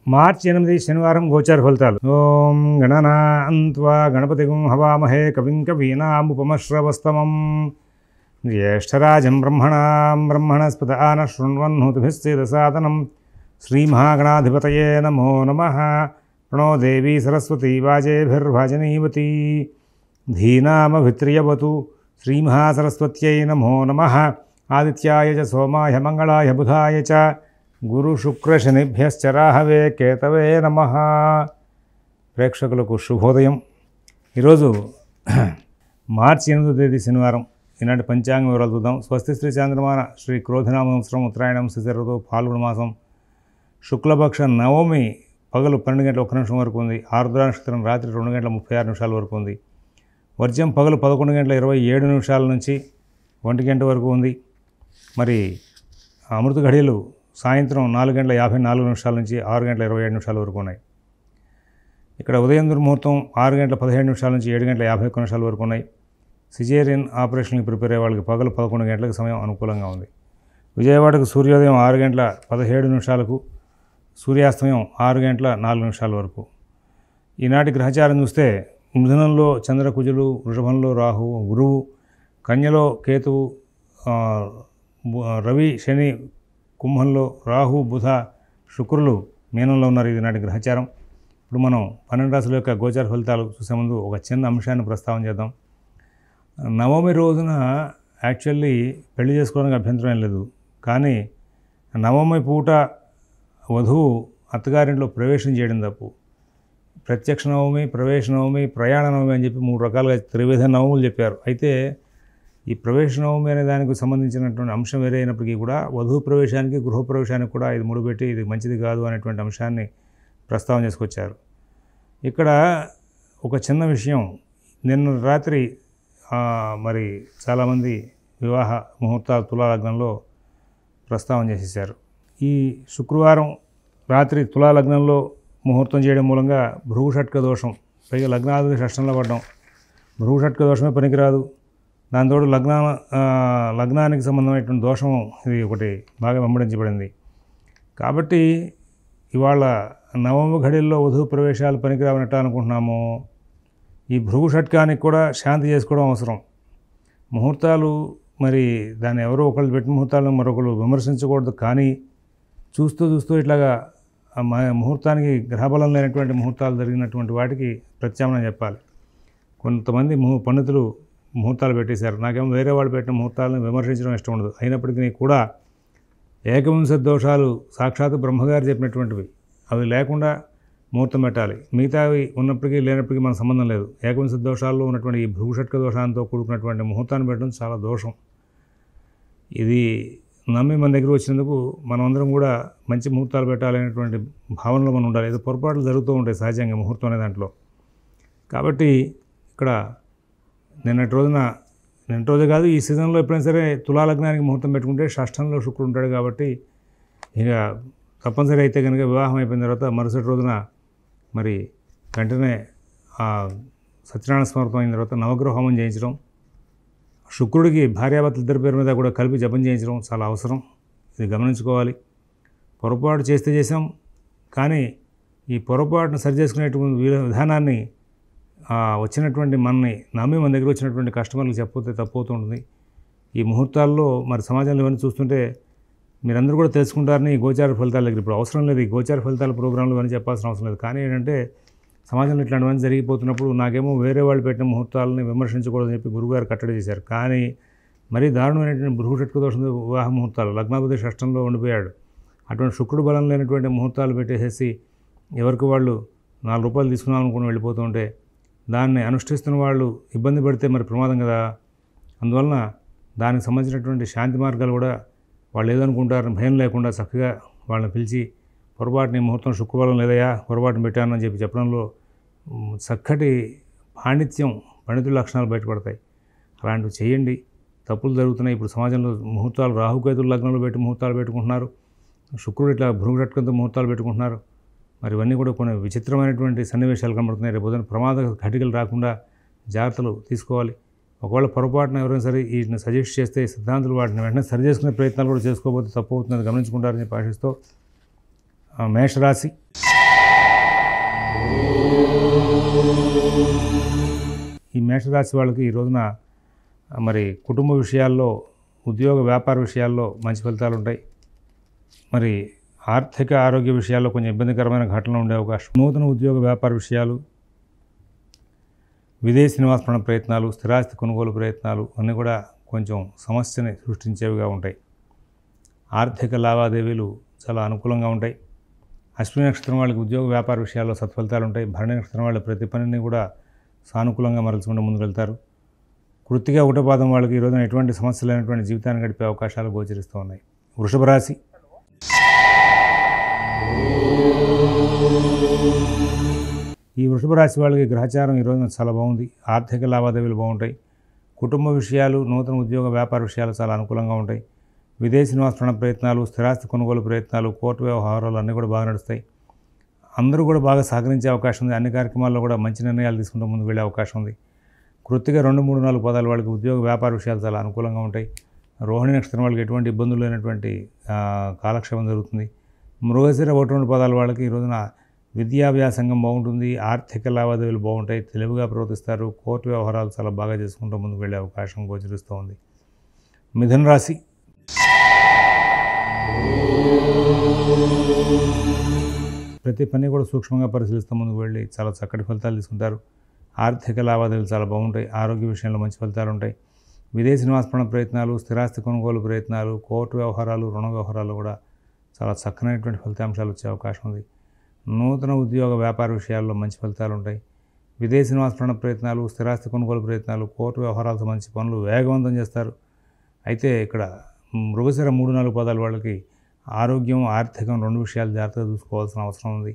మార్చి 8 శనివారం గోచార ఫలితాలు. ఓం గణనాన్త్వా గణపతిగుం హవామహే కవిం కవీనాముపమశ్రవస్తమం జ్యేష్ఠరాజం బ్రహ్మణస్పత ఆనః శృణ్వన్నోతిభిశ్చేదసాదనం శ్రీమహాగణాధిపతయే నమో నమః. ప్రణో దేవీ సరస్వతీ వాజేభిర్వాజనీవతీ ధీనామభిత్రియవతు. శ్రీమహాసరస్వత్యై నమో నమః. ఆదిత్యాయ చ సోమాయ మంగళాయ బుధాయ చ గురుశుక్రశనిభ్యశ్చ రాహవే కేతవే నమః. ప్రేక్షకులకు శుభోదయం. ఈరోజు మార్చి 8వ తేదీ శనివారం. ఈనాటి పంచాంగ వివరాలు చూద్దాం. స్వస్తి శ్రీ చాంద్రమాన శ్రీ క్రోధినామ సంవత్సరం ఉత్తరాయణం శిశిరతో పాల్గొన మాసం శుక్లపక్ష నవమి పగలు 12 గంటల 1 నిమిషం వరకు ఉంది. ఆరుద్ర నక్షత్రం రాత్రి 2 గంటల 36 నిమిషాల వరకు ఉంది. వర్జం పగలు 11 గంటల 27 నిమిషాల నుంచి 1 గంట వరకు ఉంది. మరి అమృత ఘడియలు సాయంత్రం 4 గంటల 54 నిమిషాల నుంచి 6 గంటల 27 నిమిషాల వరకు ఉన్నాయి. ఇక్కడ ఉదయం దుర్ముహూర్తం 6 గంటల 17 నిమిషాల నుంచి 7 గంటల 51 నిమిషాల వరకు ఉన్నాయి. సిజేరియన్ ఆపరేషన్కి ప్రిపేర్ అయ్యే వాళ్ళకి పగలు 11 గంటలకు సమయం అనుకూలంగా ఉంది. విజయవాడకు సూర్యోదయం 6 గంటల 17 నిమిషాలకు, సూర్యాస్తమయం 6 గంటల 4 నిమిషాల వరకు. ఈనాటి గ్రహచారం చూస్తే మిథునంలో చంద్రకుజులు, వృషభంలో రాహువు, గురువు, కన్యలో కేతువు, రవి, శని, కుంభంలో రాహు, బుధ, శుక్రులు మీనంలో ఉన్నారు. ఇది నాటి గ్రహచారం. ఇప్పుడు మనం 12 రాశుల యొక్క గోచార ఫలితాలు చూసే ముందు ఒక చిన్న అంశాన్ని ప్రస్తావన చేద్దాం. నవమి రోజున యాక్చువల్లీ పెళ్లి చేసుకోవడానికి అభ్యంతరం ఏం లేదు. కానీ నవమి పూట వధువు అత్తగారింట్లో ప్రవేశం చేయడం తప్పు. ప్రత్యక్ష నవమి, ప్రవేశ నవమి, ప్రయాణ నవమి అని చెప్పి 3 రకాలుగా త్రివిధ నవములు చెప్పారు. అయితే ఈ ప్రవేశ నవమి అనే దానికి సంబంధించినటువంటి అంశం వేరే అయినప్పటికీ కూడా వధువు ప్రవేశానికి, గృహప్రవేశానికి కూడా ఇది ముడిపెట్టి ఇది మంచిది కాదు అనేటువంటి అంశాన్ని ప్రస్తావన చేసుకొచ్చారు. ఇక్కడ ఒక చిన్న విషయం, నిన్న రాత్రి మరి చాలామంది వివాహ ముహూర్తాలు తులాలగ్నంలో ప్రస్తావన చేసేసారు. ఈ శుక్రవారం రాత్రి తులాలగ్నంలో ముహూర్తం చేయడం మూలంగా భృగుషట్క దోషం, పైగా లగ్నాధిపతి షష్టంలో పడడం, భృగుషట్క దోషమే పనికిరాదు. దాంతోడు లగ్నానికి సంబంధమైనటువంటి దోషం ఇది ఒకటి బాగా వెంబడించబడింది. కాబట్టి ఇవాళ నవమ ఘడియల్లో వధువు ప్రవేశాలు పనికిరావనట్టు అనుకుంటున్నాము. ఈ భృగు షట్కానికి కూడా శాంతి చేసుకోవడం అవసరం. ముహూర్తాలు మరి దాన్ని ఎవరో ఒకళ్ళు పెట్టిన ముహూర్తాలను మరొకరు విమర్శించకూడదు. కానీ చూస్తూ ఇట్లాగా ముహూర్తానికి గ్రహబలం లేనటువంటి ముహూర్తాలు జరిగినటువంటి వాటికి ప్రత్యామ్నాయం చెప్పాలి. కొంతమంది పండితులు ముహూర్తాలు పెట్టేశారు. నాకేమో వేరే వాళ్ళు పెట్టిన ముహూర్తాలను విమర్శించడం ఇష్టం ఉండదు. అయినప్పటికీ కూడా ఏకవింశ దోషాలు సాక్షాత్ బ్రహ్మగారు చెప్పినటువంటివి, అవి లేకుండా ముహూర్తం పెట్టాలి. మిగతావి ఉన్నప్పటికీ లేనప్పటికీ మన సంబంధం లేదు. ఏకవింశ దోషాల్లో ఉన్నటువంటి ఈ భృగుషట్క దోషాలతో కూడుకున్నటువంటి ముహూర్తాన్ని పెట్టడం చాలా దోషం. ఇది నమ్మి మన దగ్గర వచ్చినందుకు మనమందరం కూడా మంచి ముహూర్తాలు పెట్టాలనేటువంటి భావనలో మనం ఉండాలి. ఏదో పొరపాట్లు జరుగుతూ ఉంటాయి సహజంగా ముహూర్తం అనే దాంట్లో. కాబట్టి ఇక్కడ నిన్నటి రోజు కాదు, ఈ సీజన్లో ఎప్పుడైనా సరే తులాలగ్నానికి ముహూర్తం పెట్టుకుంటే షష్టంలో శుక్రుడు ఉంటాడు. కాబట్టి ఇక తప్పనిసరి అయితే కనుక వివాహం అయిపోయిన తర్వాత మరుసటి రోజున మరి వెంటనే సత్యనారాయణ స్మృతం అయిన తర్వాత నవగ్రహ హోమం చేయించడం, శుక్రుడికి భార్యాభర్తల ఇద్దరి పేరు మీద కూడా కలిపి జపం చేయించడం చాలా అవసరం. ఇది గమనించుకోవాలి. పొరపాటు చేస్తే చేసాం, కానీ ఈ పొరపాటును సరి చేసుకునేటువంటి విధానాన్ని వచ్చినటువంటి మనని నమ్మి మన దగ్గర వచ్చినటువంటి కస్టమర్లకు చెప్పకపోతే తప్పవుతూ ఉంటుంది. ఈ ముహూర్తాల్లో మరి సమాజంలో ఇవన్నీ చూస్తుంటే మీరందరూ కూడా తెలుసుకుంటారని ఈ గోచార ఫలితాల దగ్గర ఇప్పుడు అవసరం లేదు. ఈ గోచార ఫలితాల ప్రోగ్రాంలు ఇవన్నీ చెప్పాల్సిన అవసరం లేదు. కానీ ఏంటంటే సమాజంలో ఇట్లాంటివన్నీ జరిగిపోతున్నప్పుడు నాకేమో వేరే వాళ్ళు పెట్టిన ముహూర్తాలని విమర్శించకూడదని చెప్పి గురువుగారు కట్టడి చేశారు. కానీ మరీ దారుణమైనటువంటి భృగుషట్క దోషం వివాహ ముహూర్తాలు, లగ్నాధిపతి షష్టంలో ఉండిపోయాడు. అటువంటి శుక్రుడు బలం లేనటువంటి ముహూర్తాలు పెట్టేసేసి ఎవరికి వాళ్ళు 4 రూపాయలు తీసుకున్నాం అనుకుని వెళ్ళిపోతూ ఉంటే దాన్ని అనుష్ఠిస్తున్న వాళ్ళు ఇబ్బంది పడితే మరి ప్రమాదం కదా. అందువలన దానికి సంబంధించినటువంటి శాంతి మార్గాలు కూడా వాళ్ళు ఏదనుకుంటారని భయం లేకుండా చక్కగా వాళ్ళని పిలిచి పొరపాటుని ముహూర్తం శుక్రవారం లేదయా పొరపాటును పెట్టాను అని చెప్పి చెప్పడంలో చక్కటి పండితుల లక్షణాలు బయటపడతాయి. అలాంటివి చేయండి. తప్పులు జరుగుతున్నాయి. ఇప్పుడు సమాజంలో ముహూర్తాలు రాహుకేతుల లగ్నంలో పెట్టి ముహూర్తాలు పెట్టుకుంటున్నారు. శుక్రుడు ఇట్లా భృగుషట్కంతో ముహూర్తాలు పెట్టుకుంటున్నారు. మరి ఇవన్నీ కూడా కొన్ని విచిత్రమైనటువంటి సన్నివేశాలు కనబడుతున్నాయి. రేపు ఉదయం ప్రమాద ఘటికలు రాకుండా జాగ్రత్తలు తీసుకోవాలి. ఒకవేళ పొరపాటున ఎవరైనా సరే వీటిని సజెస్ట్ చేస్తే సిద్ధాంతులు వాటిని వెంటనే సరి చేసుకునే ప్రయత్నాలు కూడా చేసుకోకపోతే తప్పు అవుతుందని గమనించుకుంటారని చెప్పి ఆశిస్తూ మేషరాశి. ఈ మేషరాశి వాళ్ళకి ఈ రోజున మరి కుటుంబ విషయాల్లో, ఉద్యోగ వ్యాపార విషయాల్లో మంచి ఫలితాలు ఉంటాయి. మరి ఆర్థిక ఆరోగ్య విషయాల్లో కొంచెం ఇబ్బందికరమైన ఘటనలు ఉండే అవకాశం. నూతన ఉద్యోగ వ్యాపార విషయాలు, విదేశీ నివాస ప్రయత్నాలు, స్థిరాస్తి కొనుగోలు ప్రయత్నాలు అన్నీ కూడా కొంచెం సమస్యని సృష్టించేవిగా ఉంటాయి. ఆర్థిక లావాదేవీలు చాలా అనుకూలంగా ఉంటాయి. అశ్విని నక్షత్రం వాళ్ళకి ఉద్యోగ వ్యాపార విషయాల్లో సత్ఫలితాలు ఉంటాయి. భరణి నక్షత్రం వాళ్ళ ప్రతి పనిని కూడా సానుకూలంగా మరల్చుకుంటూ ముందుకు వెళ్తారు. కృత్తిక ఒకటో పాదం వాళ్ళకి ఈ రోజున ఎటువంటి సమస్యలు లేనటువంటి జీవితాన్ని గడిపే అవకాశాలు గోచరిస్తూ ఉన్నాయి. వృషభ రాశి. ఈ వృషభ రాశి వాళ్ళకి గ్రహచారం ఈ రోజున చాలా బాగుంది. ఆర్థిక లావాదేవీలు బాగుంటాయి. కుటుంబ విషయాలు, నూతన ఉద్యోగ వ్యాపార విషయాలు చాలా అనుకూలంగా ఉంటాయి. విదేశీ నివాస ప్రయత్నాలు, స్థిరాస్తి కొనుగోలు ప్రయత్నాలు, కోర్టు వ్యవహారాలు అన్నీ కూడా బాగా నడుస్తాయి. అందరూ కూడా బాగా సహకరించే అవకాశం ఉంది. అన్ని కార్యక్రమాల్లో కూడా మంచి నిర్ణయాలు తీసుకుంటూ ముందుకు వెళ్ళే అవకాశం ఉంది. కృత్తిక 2, 3, 4 పదాల వాళ్ళకి ఉద్యోగ వ్యాపార విషయాలు చాలా అనుకూలంగా ఉంటాయి. రోహిణి నక్షత్రం వాళ్ళకి ఎటువంటి ఇబ్బందులు లేనటువంటి కాలక్షేపం జరుగుతుంది. మృగశిర 1, 2 పదాల వాళ్ళకి ఈ రోజున విద్యా వ్యాసంగం బాగుంటుంది. ఆర్థిక లావాదేవీలు బాగుంటాయి. తెలివిగా ప్రవర్తిస్తారు. కోర్టు వ్యవహారాలు చాలా బాగా చేసుకుంటూ ముందుకు వెళ్ళే అవకాశం గోచరిస్తూ ఉంది. మిథున రాశి. ప్రతి పని కూడా సూక్ష్మంగా పరిశీలిస్తూ ముందుకు వెళ్ళి చాలా చక్కటి ఫలితాలు తీసుకుంటారు. ఆర్థిక లావాదేవీలు చాలా బాగుంటాయి. ఆరోగ్య విషయంలో మంచి ఫలితాలు ఉంటాయి. విదేశీ నివాస ప్రయత్నాలు, స్థిరాస్తి కొనుగోలు ప్రయత్నాలు, కోర్టు వ్యవహారాలు, రుణ వ్యవహారాలు కూడా చాలా చక్కనైనటువంటి ఫలితాంశాలు వచ్చే అవకాశం ఉంది. నూతన ఉద్యోగ వ్యాపార విషయాల్లో మంచి ఫలితాలు ఉంటాయి. విదేశీ నివాస ప్రయత్నాలు, స్థిరాస్తి కొనుగోలు ప్రయత్నాలు, కోర్టు వ్యవహారాలతో మంచి పనులు వేగవంతం చేస్తారు. అయితే ఇక్కడ మృగశిర 3, 4 పదాల వాళ్ళకి ఆరోగ్యం, ఆర్థికం 2 విషయాలు జాగ్రత్తగా చూసుకోవాల్సిన అవసరం ఉంది.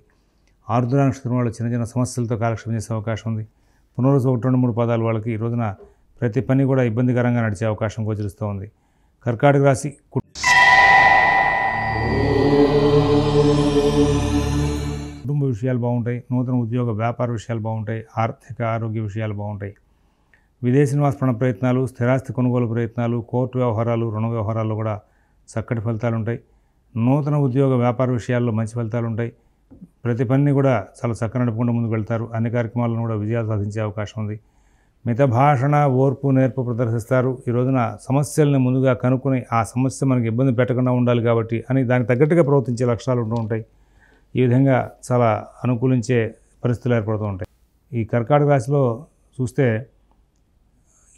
ఆరుద్ర నక్షత్రం వాళ్ళు చిన్న చిన్న సమస్యలతో కాలక్షేపం చేసే అవకాశం ఉంది. పునరుసు 1, 2, 3 పదాల వాళ్ళకి ఈ రోజున ప్రతి పని కూడా ఇబ్బందికరంగా నడిచే అవకాశం గోచరిస్తూ ఉంది. కర్కాటక రాశి. కుటుంబ విషయాలు బాగుంటాయి. నూతన ఉద్యోగ వ్యాపార విషయాలు బాగుంటాయి. ఆర్థిక ఆరోగ్య విషయాలు బాగుంటాయి. విదేశీ నివాస ప్రయత్నాలు, స్థిరాస్తి కొనుగోలు ప్రయత్నాలు, కోర్టు వ్యవహారాలు, రుణ వ్యవహారాల్లో కూడా చక్కటి ఫలితాలు ఉంటాయి. నూతన ఉద్యోగ వ్యాపార విషయాల్లో మంచి ఫలితాలు ఉంటాయి. ప్రతి పనిని కూడా చాలా చక్కగా నడుపుకుంటూ ముందుకు వెళ్తారు. అన్ని కార్యక్రమాలను కూడా విజయాలు సాధించే అవకాశం ఉంది. మిత భాషణ, ఓర్పు, నేర్పు ప్రదర్శిస్తారు. ఈ రోజున సమస్యలను ముందుగా కనుక్కొని ఆ సమస్య మనకి ఇబ్బంది పెట్టకుండా ఉండాలి కాబట్టి అని దానికి తగ్గట్టుగా ప్రవర్తించే లక్షణాలు ఉంటూ ఉంటాయి. ఈ విధంగా చాలా అనుకూలించే పరిస్థితులు ఏర్పడుతూ ఉంటాయి. ఈ కర్కాటక రాశిలో చూస్తే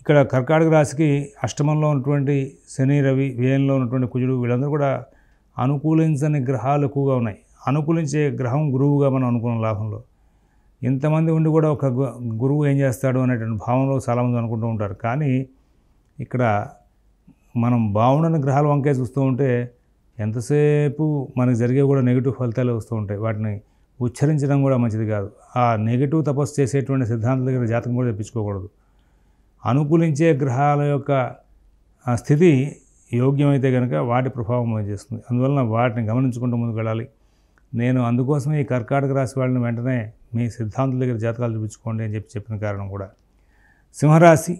ఇక్కడ కర్కాటక రాశికి అష్టమంలో ఉన్నటువంటి శని, రవి, వ్యయంలో ఉన్నటువంటి కుజుడు వీళ్ళందరూ కూడా అనుకూలించని గ్రహాలు ఎక్కువగా ఉన్నాయి. అనుకూలించే గ్రహం గురువుగా మనం అనుకున్న లాభంలో. ఇంతమంది ఉండి కూడా ఒక గురువు ఏం చేస్తాడు అనేటువంటి భావంలో చాలామంది అనుకుంటూ ఉంటారు. కానీ ఇక్కడ మనం బాగుండని గ్రహాల వంకే చూస్తూ ఉంటే ఎంతసేపు మనకు జరిగే కూడా నెగిటివ్ ఫలితాలు వస్తూ ఉంటాయి. వాటిని ఉచ్చరించడం కూడా మంచిది కాదు. ఆ నెగిటివ్ తపస్సు చేసేటువంటి సిద్ధాంతం దగ్గర జాతకం కూడా తెప్పించుకోకూడదు. అనుకూలించే గ్రహాల యొక్క స్థితి యోగ్యమైతే కనుక వాటి ప్రభావం చేస్తుంది. అందువలన వాటిని గమనించుకుంటూ ముందుకు వెళ్ళాలి. నేను అందుకోసమే ఈ కర్కాటక రాశి వాళ్ళని వెంటనే మీ సిద్ధాంతుల దగ్గర జాతకాలు చూపించుకోండి అని చెప్పిన కారణం కూడా. సింహరాశి.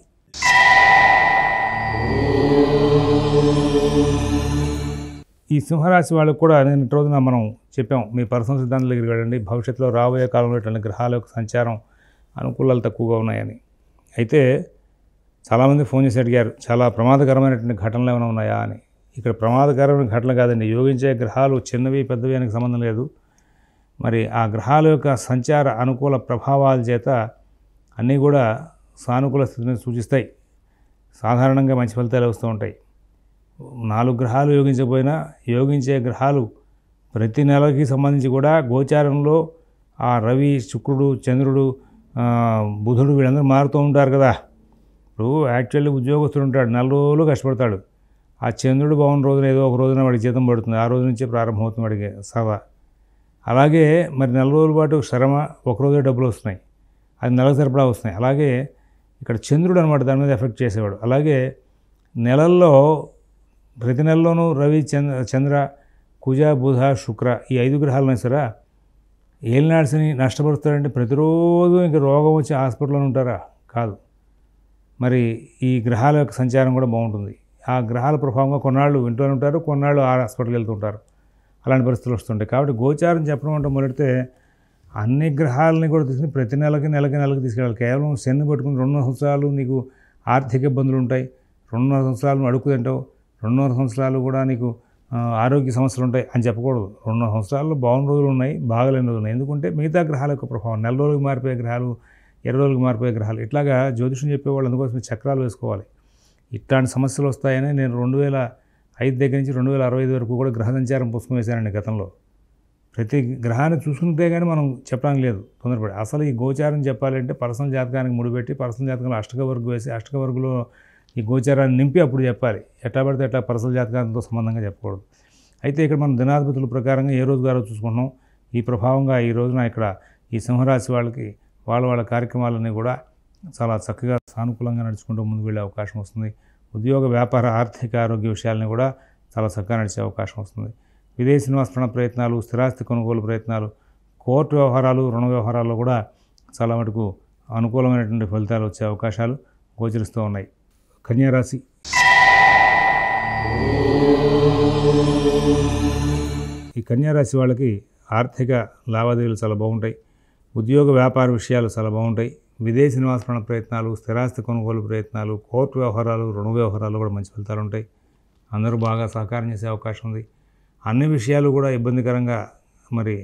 ఈ సింహరాశి వాళ్ళకు కూడా నేను రోజున మనం చెప్పాం, మీ పర్సనల్ సిద్ధాంతాల దగ్గరికి వెళ్ళండి. భవిష్యత్తులో రాబోయే కాలంలో ఇటువంటి గ్రహాల యొక్క సంచారం అనుకూలాలు తక్కువగా ఉన్నాయని. అయితే చాలామంది ఫోన్ చేసి అడిగారు, చాలా ప్రమాదకరమైనటువంటి ఘటనలు ఏమైనా ఉన్నాయా అని. ఇక్కడ ప్రమాదకరమైన ఘటనలు కాదండి. యోగించే గ్రహాలు చిన్నవి పెద్దవి అనేది సంబంధం లేదు. మరి ఆ గ్రహాల యొక్క సంచార అనుకూల ప్రభావాల చేత అన్నీ కూడా సానుకూల స్థితిని సూచిస్తాయి. సాధారణంగా మంచి ఫలితాలు వస్తూ ఉంటాయి. 4 గ్రహాలు యోగించకపోయినా యోగించే గ్రహాలు ప్రతి నెలకి సంబంధించి కూడా గోచారంలో ఆ రవి, శుక్రుడు, చంద్రుడు, బుధుడు వీళ్ళందరూ మారుతూ ఉంటారు కదా. ఇప్పుడు యాక్చువల్లీ ఉద్యోగస్తుడు ఉంటాడు, 4 రోజులు కష్టపడతాడు. ఆ చంద్రుడు బాగున్న రోజున ఏదో ఒక రోజున వాడికి జీతం పడుతుంది. ఆ రోజు నుంచే ప్రారంభమవుతుంది వాడికి సభ. అలాగే మరి 4 రోజుల పాటు శ్రమ, ఒకరోజే డబ్బులు వస్తున్నాయి. అది నెలకు సరిపడా వస్తున్నాయి. అలాగే ఇక్కడ చంద్రుడు అనమాట దాని మీద ఎఫెక్ట్ చేసేవాడు. అలాగే నెలల్లో ప్రతి నెలలోనూ రవి, చంద్ర, కుజ, బుధ, శుక్ర ఈ 5 గ్రహాలు సరే ఏలినాడ్స్ని నష్టపరుస్తాడంటే ప్రతిరోజు ఇంక రోగం వచ్చి హాస్పిటల్లో ఉంటారా? కాదు. మరి ఈ గ్రహాల యొక్క సంచారం కూడా బాగుంటుంది. ఆ గ్రహాల ప్రభావంగా కొన్నాళ్ళు ఇంట్లోనే ఉంటారు, కొన్నాళ్ళు హాస్పిటల్కి వెళ్తుంటారు. అలాంటి పరిస్థితులు వస్తుంటాయి. కాబట్టి గోచారం చెప్పడం అంటే మొదలెడితే అన్ని గ్రహాలని కూడా తీసుకుని ప్రతి నెలకి తీసుకెళ్ళాలి. కేవలం శని పట్టుకుని 2 సంవత్సరాలు నీకు ఆర్థిక ఇబ్బందులు ఉంటాయి, 2.5 సంవత్సరాలు అడుగు తింటావు, 2.5 సంవత్సరాలు కూడా నీకు ఆరోగ్య సమస్యలు ఉంటాయి అని చెప్పకూడదు. 2.5 సంవత్సరాల్లో బాగున్న రోజులు ఉన్నాయి, బాగలేని రోజులు ఉన్నాయి. ఎందుకంటే మిగతా గ్రహాల యొక్క ప్రభావం, నెల రోజులకు మారిపోయే గ్రహాలు, 20 రోజులకు మారిపోయే గ్రహాలు, ఇట్లాగా జ్యోతిషం చెప్పేవాళ్ళు అందుకోసం చక్రాలు వేసుకోవాలి. ఇట్లాంటి సమస్యలు వస్తాయని నేను 2005 దగ్గర నుంచి 2065 వరకు కూడా గ్రహ సంచారం పుస్తకం వేశానండి గతంలో. ప్రతి గ్రహాన్ని చూసుకుంటే కానీ మనం చెప్పడానికి లేదు తొందరపడి. అసలు ఈ గోచారం చెప్పాలంటే పర్సనల్ జాతకానికి ముడిపెట్టి పర్సనల్ జాతకంలో అష్టక వర్గు వేసి అష్టక వర్గులో ఈ గోచారాన్ని నింపి అప్పుడు చెప్పాలి. ఎట్లా పడితే ఎట్లా పర్సనల్ జాతకాలతో సంబంధంగా చెప్పకూడదు. అయితే ఇక్కడ మనం దినాధిపతుల ప్రకారంగా ఏ రోజు గారో చూసుకుంటున్నాం. ఈ ప్రభావంగా ఈ రోజున ఇక్కడ ఈ సింహరాశి వాళ్ళకి వాళ్ళ కార్యక్రమాలన్నీ కూడా చాలా చక్కగా సానుకూలంగా నడుచుకుంటూ ముందుకు వెళ్ళే అవకాశం వస్తుంది. ఉద్యోగ వ్యాపార ఆర్థిక ఆరోగ్య విషయాలని కూడా చాలా చక్కగా నడిచే అవకాశం వస్తుంది. విదేశీ నివాస ప్రయత్నాలు, స్థిరాస్తి కొనుగోలు ప్రయత్నాలు, కోర్టు వ్యవహారాలు, రుణ వ్యవహారాల్లో కూడా చాలా మటుకు అనుకూలమైనటువంటి ఫలితాలు వచ్చే అవకాశాలు గోచరిస్తూ ఉన్నాయి. కన్యారాశి. ఈ కన్యారాశి వాళ్ళకి ఆర్థిక లావాదేవీలు చాలా బాగుంటాయి. ఉద్యోగ వ్యాపార విషయాలు చాలా బాగుంటాయి. విదేశీ నివాస ప్రయత్నాలు, స్థిరాస్తి కొనుగోలు ప్రయత్నాలు, కోర్టు వ్యవహారాలు, రుణ వ్యవహారాలు కూడా మంచి ఫలితాలు ఉంటాయి. అందరూ బాగా సహకారం చేసే అవకాశం ఉంది. అన్ని విషయాలు కూడా ఇబ్బందికరంగా మరి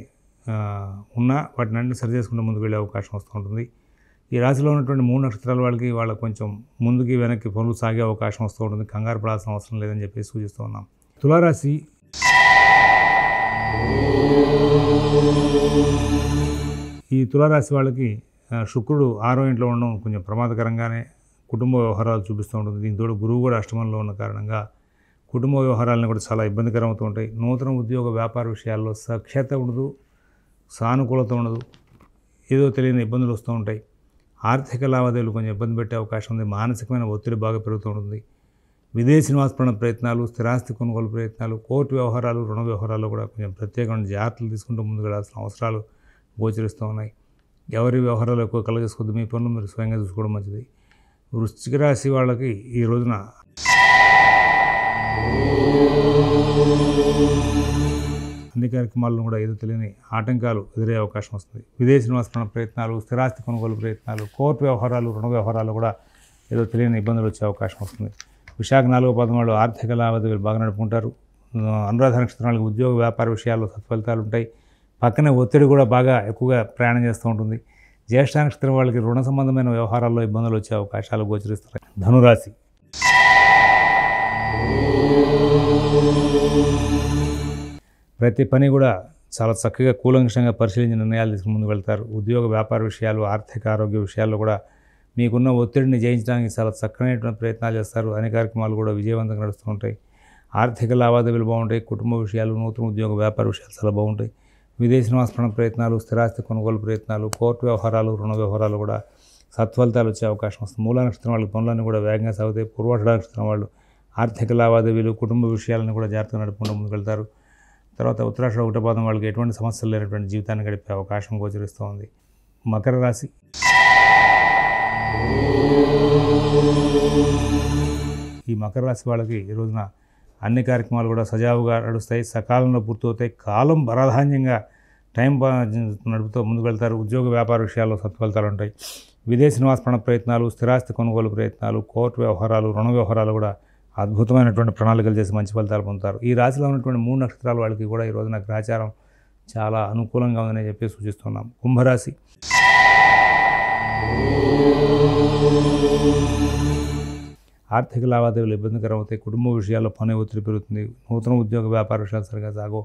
ఉన్నా వాటిని అన్ని సరి చేసుకుంటూ ముందుకు వెళ్ళే అవకాశం వస్తూ ఉంటుంది. ఈ రాశిలో ఉన్నటువంటి 3 నక్షత్రాల వాళ్ళకి కొంచెం ముందుకి వెనక్కి పనులు సాగే అవకాశం వస్తూ ఉంటుంది. కంగారు పడాల్సిన అవసరం లేదని చెప్పి సూచిస్తూ ఉన్నాం. తులారాశి. ఈ తులారాశి వాళ్ళకి శుక్రుడు 6వ ఇంట్లో ఉండడం కొంచెం ప్రమాదకరంగానే కుటుంబ వ్యవహారాలు చూపిస్తూ ఉంటుంది. దీంతో గురువు కూడా అష్టమంలో ఉన్న కారణంగా కుటుంబ వ్యవహారాలను కూడా చాలా ఇబ్బందికరం అవుతూ ఉంటాయి. నూతన ఉద్యోగ వ్యాపార విషయాల్లో సఖ్యత ఉండదు, సానుకూలత ఉండదు, ఏదో తెలియని ఇబ్బందులు వస్తూ ఉంటాయి. ఆర్థిక లావాదేవీలు కొంచెం ఇబ్బంది పెట్టే అవకాశం ఉంది. మానసికమైన ఒత్తిడి బాగా పెరుగుతూ ఉంటుంది. విదేశీ నివాస ప్రయత్నాలు, స్థిరాస్తి కొనుగోలు ప్రయత్నాలు, కోర్టు వ్యవహారాలు, రుణ వ్యవహారాలు కూడా కొంచెం ప్రత్యేకమైన జాగ్రత్తలు తీసుకుంటూ ముందుకు వెళ్ళాల్సిన అవసరాలు గోచరిస్తూ ఉన్నాయి. ఎవరి వ్యవహారాలు ఎక్కువ కలగజేసుకోవద్దు. మీ పనులు మీరు స్వయంగా చూసుకోవడం మంచిది. వృశ్చిక రాశి వాళ్ళకి ఈ రోజున అన్ని కార్యక్రమాలను కూడా ఏదో తెలియని ఆటంకాలు ఎదురయ్యే అవకాశం వస్తుంది. విదేశీ నివాస ప్రయత్నాలు, స్థిరాస్తి కొనుగోలు ప్రయత్నాలు, కోర్టు వ్యవహారాలు, రుణ వ్యవహారాలు కూడా ఏదో తెలియని ఇబ్బందులు వచ్చే అవకాశం వస్తుంది. విశాఖ 4వ పాదం వాళ్ళు ఆర్థిక లావాదేవీలు బాగా నడుపుకుంటారు. అనురాధ నక్షత్రం వాళ్ళకి ఉద్యోగ వ్యాపార విషయాల్లో సత్ఫలితాలు ఉంటాయి. పక్కనే ఒత్తిడి కూడా బాగా ఎక్కువగా ప్రయాణం చేస్తూ ఉంటుంది. జ్యేష్ఠ నక్షత్రం వాళ్ళకి రుణ సంబంధమైన వ్యవహారాల్లో ఇబ్బందులు వచ్చే అవకాశాలు గోచరిస్తున్నాయి. ధనురాశి. ప్రతి పని కూడా చాలా చక్కగా కూలంకషంగా పరిశీలించి నిర్ణయాలు తీసుకుని ముందుకు వెళ్తారు. ఉద్యోగ వ్యాపార విషయాలు, ఆర్థిక ఆరోగ్య విషయాల్లో కూడా మీకున్న ఒత్తిడిని జయించడానికి చాలా చక్కనైనటువంటి ప్రయత్నాలు చేస్తారు. అన్ని కార్యక్రమాలు కూడా విజయవంతంగా నడుస్తూ ఉంటాయి. ఆర్థిక లావాదేవీలు బాగుంటాయి. కుటుంబ విషయాలు, నూతన ఉద్యోగ వ్యాపార విషయాలు చాలా బాగుంటాయి. విదేశీ నివాస ప్రయత్నాలు, స్థిరాస్తి కొనుగోలు ప్రయత్నాలు, కోర్టు వ్యవహారాలు, రుణ వ్యవహారాలు కూడా సత్ఫలితాలు వచ్చే అవకాశం వస్తుంది. మూలా నక్షత్రం వాళ్ళ పనులన్నీ కూడా వేగంగా సాగుతాయి. పూర్వాషాఢ నక్షత్రం వాళ్ళు ఆర్థిక లావాదేవీలు, కుటుంబ విషయాలను కూడా జాగ్రత్తగా నడుపుకుంటూ ముందుకు వెళ్తారు. తర్వాత ఉత్తరాషాఢ 1వ పాదం వాళ్ళకి ఎటువంటి సమస్యలు లేనటువంటి జీవితాన్ని గడిపే అవకాశం గోచరిస్తూ ఉంది. మకర రాశి. ఈ మకర రాశి వాళ్ళకి ఈ రోజున అన్ని కార్యక్రమాలు కూడా సజావుగా నడుస్తాయి, సకాలంలో పూర్తవుతాయి. కాలం ప్రాధాన్యంగా టైం నడుపుతూ ముందుకు వెళ్తారు. ఉద్యోగ వ్యాపార విషయాల్లో సత్ఫలితాలు ఉంటాయి. విదేశీ నివాస ప్రయత్నాలు, స్థిరాస్తి కొనుగోలు ప్రయత్నాలు, కోర్టు వ్యవహారాలు, రుణ వ్యవహారాలు కూడా అద్భుతమైనటువంటి ప్రణాళికలు చేసి మంచి ఫలితాలు పొందుతారు. ఈ రాశిలో ఉన్నటువంటి 3 నక్షత్రాల వాళ్ళకి కూడా ఈ రోజున గ్రహచారం చాలా అనుకూలంగా ఉందని చెప్పి సూచిస్తున్నాం. కుంభరాశి. ఆర్థిక లావాదేవీలు ఇబ్బందికరం అవుతాయి. కుటుంబ విషయాల్లో పని ఒత్తిడి పెరుగుతుంది. నూతన ఉద్యోగ వ్యాపార విషయాలు సరిగా సాగో.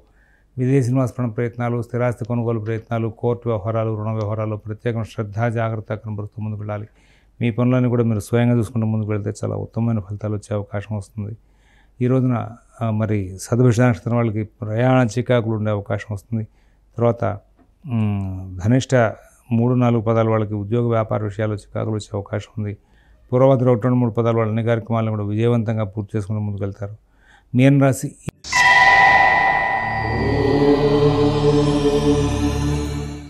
విదేశీ నివాస ప్రయత్నాలు, స్థిరాస్తి కొనుగోలు ప్రయత్నాలు, కోర్టు వ్యవహారాలు, రుణ వ్యవహారాల్లో ప్రత్యేకమైన శ్రద్ధ, జాగ్రత్త కనబరుస్తూ ముందుకు వెళ్ళాలి. మీ పనులన్నీ కూడా మీరు స్వయంగా చూసుకుంటూ ముందుకు వెళ్తే చాలా ఉత్తమమైన ఫలితాలు వచ్చే అవకాశం వస్తుంది. ఈ రోజున మరి సద్భిష నక్షత్రం వాళ్ళకి ప్రయాణ చికాకులు ఉండే అవకాశం వస్తుంది. తర్వాత ధనిష్ట 3, 4 పదాల వాళ్ళకి ఉద్యోగ వ్యాపార విషయాల్లో చికాకులు వచ్చే అవకాశం ఉంది. పూర్వభద్ర 1, 2, 3 పదాల వాళ్ళు అన్ని కార్యక్రమాలను కూడా విజయవంతంగా పూర్తి చేసుకుంటూ ముందుకు వెళ్తారు. మీన రాశి.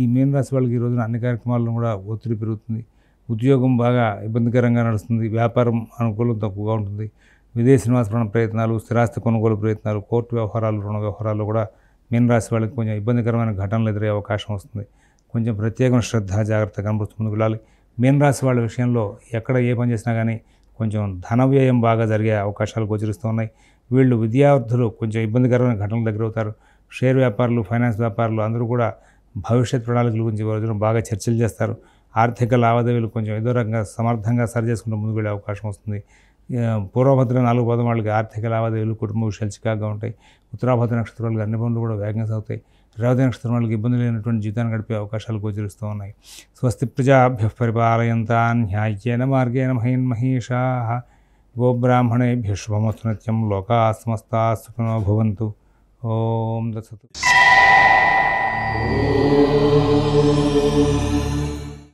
ఈ మీన రాశి వాళ్ళకి ఈ రోజున అన్ని కార్యక్రమాలను కూడా ఒత్తిడి పెరుగుతుంది. ఉద్యోగం బాగా ఇబ్బందికరంగా నడుస్తుంది. వ్యాపారం అనుకూలం తక్కువగా ఉంటుంది. విదేశీ నివాస ప్రయత్నాలు, స్థిరాస్తి కొనుగోలు ప్రయత్నాలు, కోర్టు వ్యవహారాలు, రుణ వ్యవహారాలు కూడా మీన రాశి వాళ్ళకి కొంచెం ఇబ్బందికరమైన ఘటనలు ఎదురయ్యే అవకాశం వస్తుంది. కొంచెం ప్రత్యేకమైన శ్రద్ధ జాగ్రత్త కనబడుతూ ముందుకు వెళ్ళాలి. మీన రాశి వాళ్ళ విషయంలో ఎక్కడ ఏ పని చేసినా కానీ కొంచెం ధన వ్యయం బాగా జరిగే అవకాశాలు గోచరిస్తూ ఉన్నాయి. వీళ్ళు విద్యార్థులు కొంచెం ఇబ్బందికరమైన ఘటనలు దగ్గరవుతారు. షేర్ వ్యాపారులు, ఫైనాన్స్ వ్యాపారులు అందరూ కూడా భవిష్యత్ ప్రణాళికల గురించి రోజున బాగా చర్చలు చేస్తారు. ఆర్థిక లావాదేవీలు కొంచెం ఏదో రకంగా సమర్థంగా సరిచేసుకుంటూ ముందుకు వెళ్ళే అవకాశం వస్తుంది. పూర్వభద్ర 4 పాదం వాళ్ళకి ఆర్థిక లావాదేవీలు, కుటుంబ విషయాలు చికాకుగా ఉంటాయి. ఉత్తరాభద్ర నక్షత్రం వాళ్ళకి అన్ని పనులు కూడా వేగంగా సాగుతాయి. రేవతి నక్షత్రం వాళ్ళకి ఇబ్బంది లేనటువంటి జీవితాన్ని గడిపే అవకాశాలు గోచరిస్తూ ఉన్నాయి. స్వస్తి ప్రజాభ్యః పరిపాలయంతాన్ న్యాయ్యేన మార్గేణ మహీన్మహీషాః గోబ్రాహ్మణేభ్యః శుభమస్తు నిత్యం. లోకాః సమస్తాః సుఖినో భవంతు. ఓం దత్సతు.